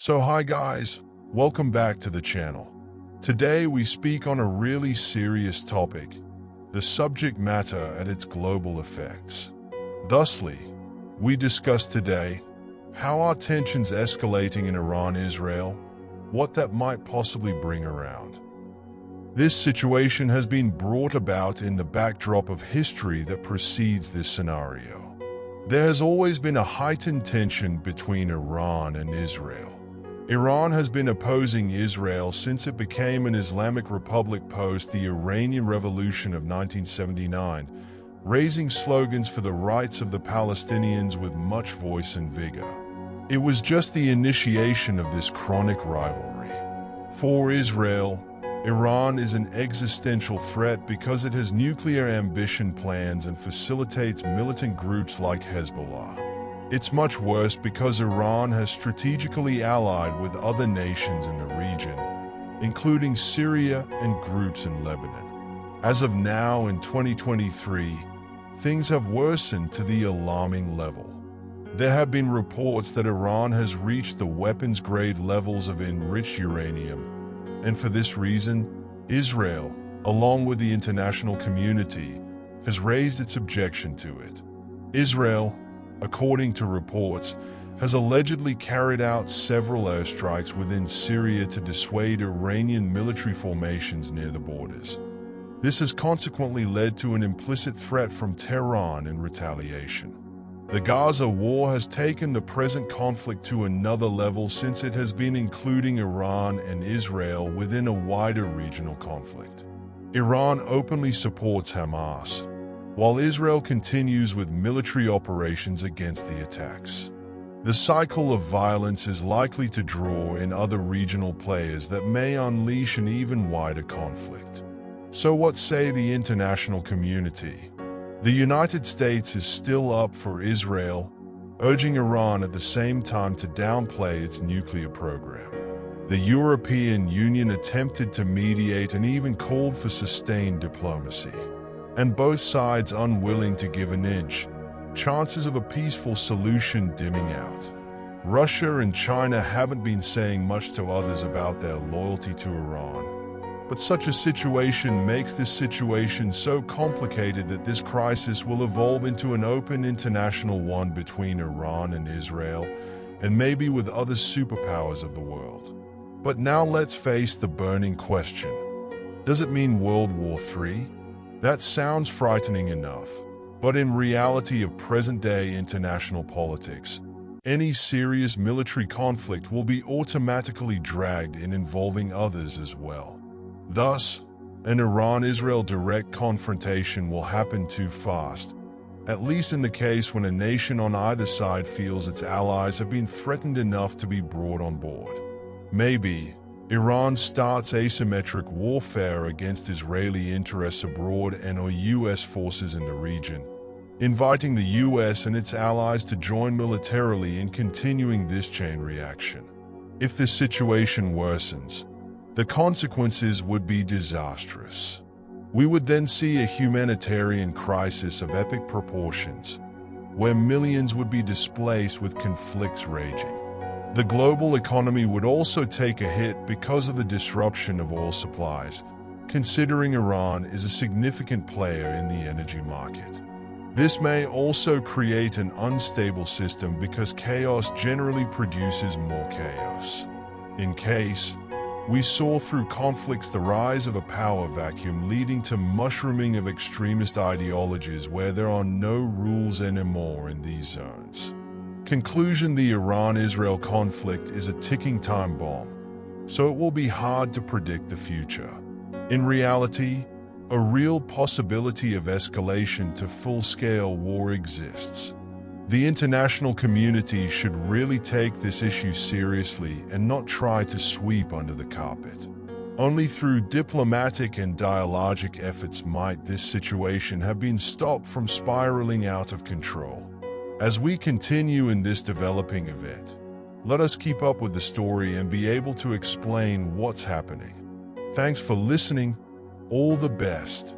So hi guys, welcome back to the channel. Today we speak on a really serious topic, the subject matter and its global effects. Thusly, we discuss today how are tensions escalating in Iran-Israel, what that might possibly bring around. This situation has been brought about in the backdrop of history that precedes this scenario. There has always been a heightened tension between Iran and Israel. Iran has been opposing Israel since it became an Islamic republic post the Iranian Revolution of 1979, raising slogans for the rights of the Palestinians with much voice and vigor. It was just the initiation of this chronic rivalry. For Israel, Iran is an existential threat because it has nuclear ambition plans and facilitates militant groups like Hezbollah. It's much worse because Iran has strategically allied with other nations in the region, including Syria and groups in Lebanon. As of now in 2023, things have worsened to the alarming level. There have been reports that Iran has reached the weapons-grade levels of enriched uranium, and for this reason, Israel, along with the international community, has raised its objection to it. Israel, according to reports, has allegedly carried out several airstrikes within Syria to dissuade Iranian military formations near the borders. This has consequently led to an implicit threat from Tehran in retaliation. The Gaza war has taken the present conflict to another level since it has been including Iran and Israel within a wider regional conflict. Iran openly supports Hamas, while Israel continues with military operations against the attacks. The cycle of violence is likely to draw in other regional players that may unleash an even wider conflict. So what say the international community? The United States is still up for Israel, urging Iran at the same time to downplay its nuclear program. The European Union attempted to mediate and even called for sustained diplomacy. And both sides unwilling to give an inch, chances of a peaceful solution dimming out. Russia and China haven't been saying much to others about their loyalty to Iran. But such a situation makes this situation so complicated that this crisis will evolve into an open international one between Iran and Israel, and maybe with other superpowers of the world. But now let's face the burning question. Does it mean World War III? That sounds frightening enough, but in reality of present-day international politics, any serious military conflict will be automatically dragged in involving others as well. Thus, an Iran-Israel direct confrontation will happen too fast, at least in the case when a nation on either side feels its allies have been threatened enough to be brought on board. Maybe Iran starts asymmetric warfare against Israeli interests abroad and/or U.S. forces in the region, inviting the U.S. and its allies to join militarily in continuing this chain reaction. If this situation worsens, the consequences would be disastrous. We would then see a humanitarian crisis of epic proportions, where millions would be displaced with conflicts raging. The global economy would also take a hit because of the disruption of oil supplies, considering Iran is a significant player in the energy market. This may also create an unstable system because chaos generally produces more chaos. In case, we saw through conflicts the rise of a power vacuum leading to mushrooming of extremist ideologies where there are no rules anymore in these zones. Conclusion: the Iran-Israel conflict is a ticking time bomb, so it will be hard to predict the future. In reality, a real possibility of escalation to full-scale war exists. The international community should really take this issue seriously and not try to sweep under the carpet. Only through diplomatic and dialogic efforts might this situation have been stopped from spiraling out of control. As we continue in this developing event, let us keep up with the story and be able to explain what's happening. Thanks for listening. All the best.